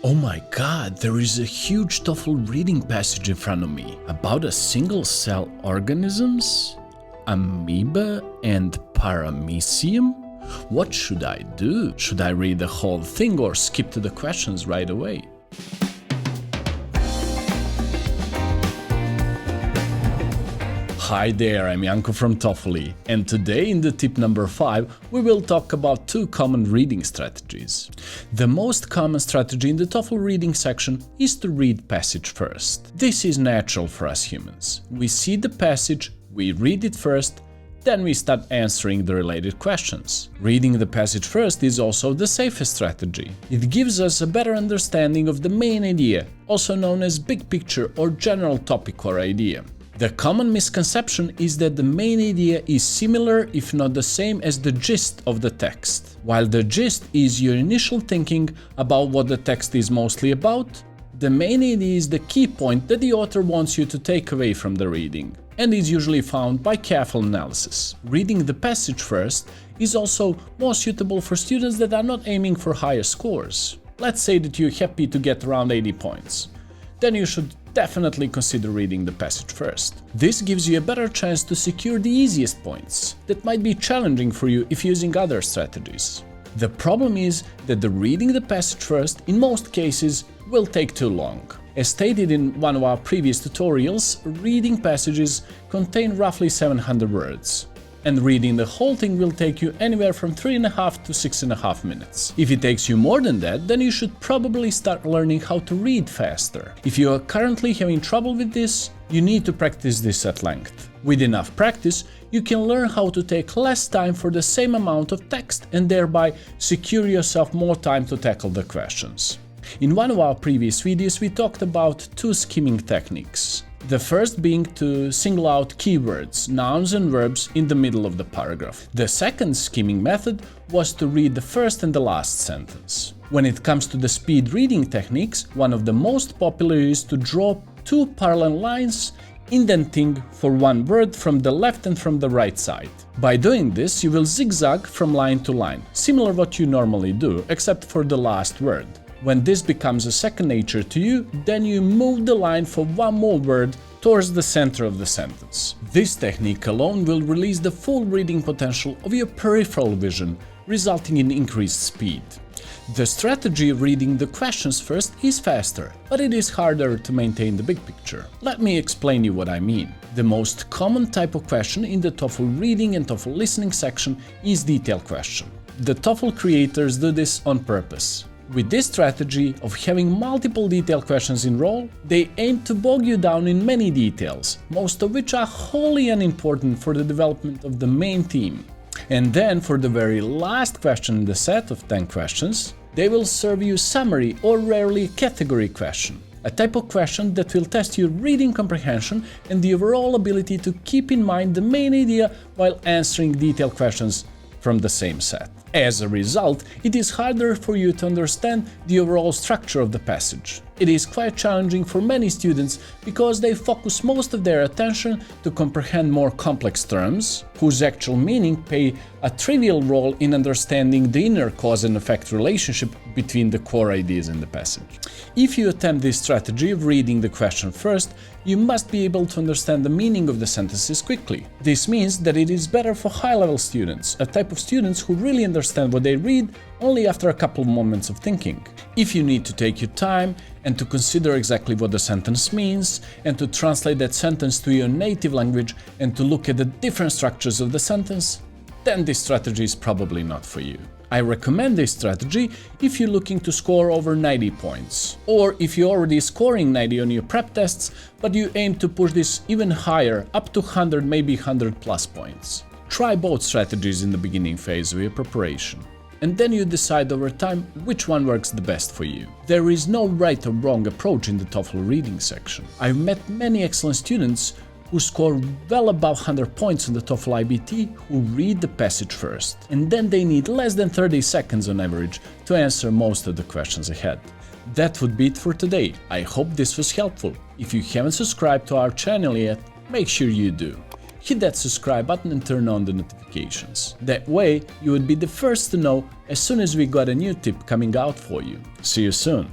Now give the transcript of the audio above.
Oh my god, there is a huge TOEFL reading passage in front of me about a single-cell organisms, amoeba and paramecium. What should I do? Should I read the whole thing or skip to the questions right away? Hi there, I'm Janko from TOEFL, and today in the tip number 5 we will talk about 2 common reading strategies. The most common strategy in the TOEFL reading section is to read passage first. This is natural for us humans. We see the passage, we read it first, then we start answering the related questions. Reading the passage first is also the safest strategy. It gives us a better understanding of the main idea, also known as big picture or general topic or idea. The common misconception is that the main idea is similar, if not the same, as the gist of the text. While the gist is your initial thinking about what the text is mostly about, the main idea is the key point that the author wants you to take away from the reading, and is usually found by careful analysis. Reading the passage first is also more suitable for students that are not aiming for higher scores. Let's say that you're happy to get around 80 points. Then you should definitely consider reading the passage first. This gives you a better chance to secure the easiest points that might be challenging for you if using other strategies. The problem is that the reading the passage first in most cases will take too long. As stated in one of our previous tutorials, reading passages contain roughly 700 words. And reading the whole thing will take you anywhere from 3.5 to 6.5 minutes. If it takes you more than that, then you should probably start learning how to read faster. If you are currently having trouble with this, you need to practice this at length. With enough practice, you can learn how to take less time for the same amount of text and thereby secure yourself more time to tackle the questions. In one of our previous videos, we talked about 2 skimming techniques. The first being to single out keywords, nouns and verbs in the middle of the paragraph. The second skimming method was to read the first and the last sentence. When it comes to the speed reading techniques, one of the most popular is to draw 2 parallel lines, indenting for one word from the left and from the right side. By doing this, you will zigzag from line to line, similar to what you normally do, except for the last word. When this becomes a second nature to you, then you move the line for one more word towards the center of the sentence. This technique alone will release the full reading potential of your peripheral vision, resulting in increased speed. The strategy of reading the questions first is faster, but it is harder to maintain the big picture. Let me explain you what I mean. The most common type of question in the TOEFL reading and TOEFL listening section is detailed question. The TOEFL creators do this on purpose. With this strategy of having multiple detailed questions in row, they aim to bog you down in many details, most of which are wholly unimportant for the development of the main theme. And then for the very last question in the set of 10 questions, they will serve you summary or rarely category question, a type of question that will test your reading comprehension and the overall ability to keep in mind the main idea while answering detailed questions from the same set. As a result, it is harder for you to understand the overall structure of the passage. It is quite challenging for many students because they focus most of their attention to comprehend more complex terms, whose actual meaning play a trivial role in understanding the inner cause and effect relationship between the core ideas in the passage. If you attempt this strategy of reading the question first, you must be able to understand the meaning of the sentences quickly. This means that it is better for high-level students, a type of students who really understand what they read only after a couple moments of thinking. If you need to take your time and to consider exactly what the sentence means, and to translate that sentence to your native language and to look at the different structures of the sentence, then this strategy is probably not for you. I recommend this strategy if you're looking to score over 90 points, or if you're already scoring 90 on your prep tests, but you aim to push this even higher, up to 100, maybe 100 plus points. Try both strategies in the beginning phase of your preparation, and then you decide over time which one works the best for you. There is no right or wrong approach in the TOEFL reading section. I've met many excellent students who score well above 100 points on the TOEFL IBT who read the passage first, and then they need less than 30 seconds on average to answer most of the questions ahead. That would be it for today. I hope this was helpful. If you haven't subscribed to our channel yet, make sure you do. Hit that subscribe button and turn on the notifications. That way, you would be the first to know as soon as we got a new tip coming out for you. See you soon!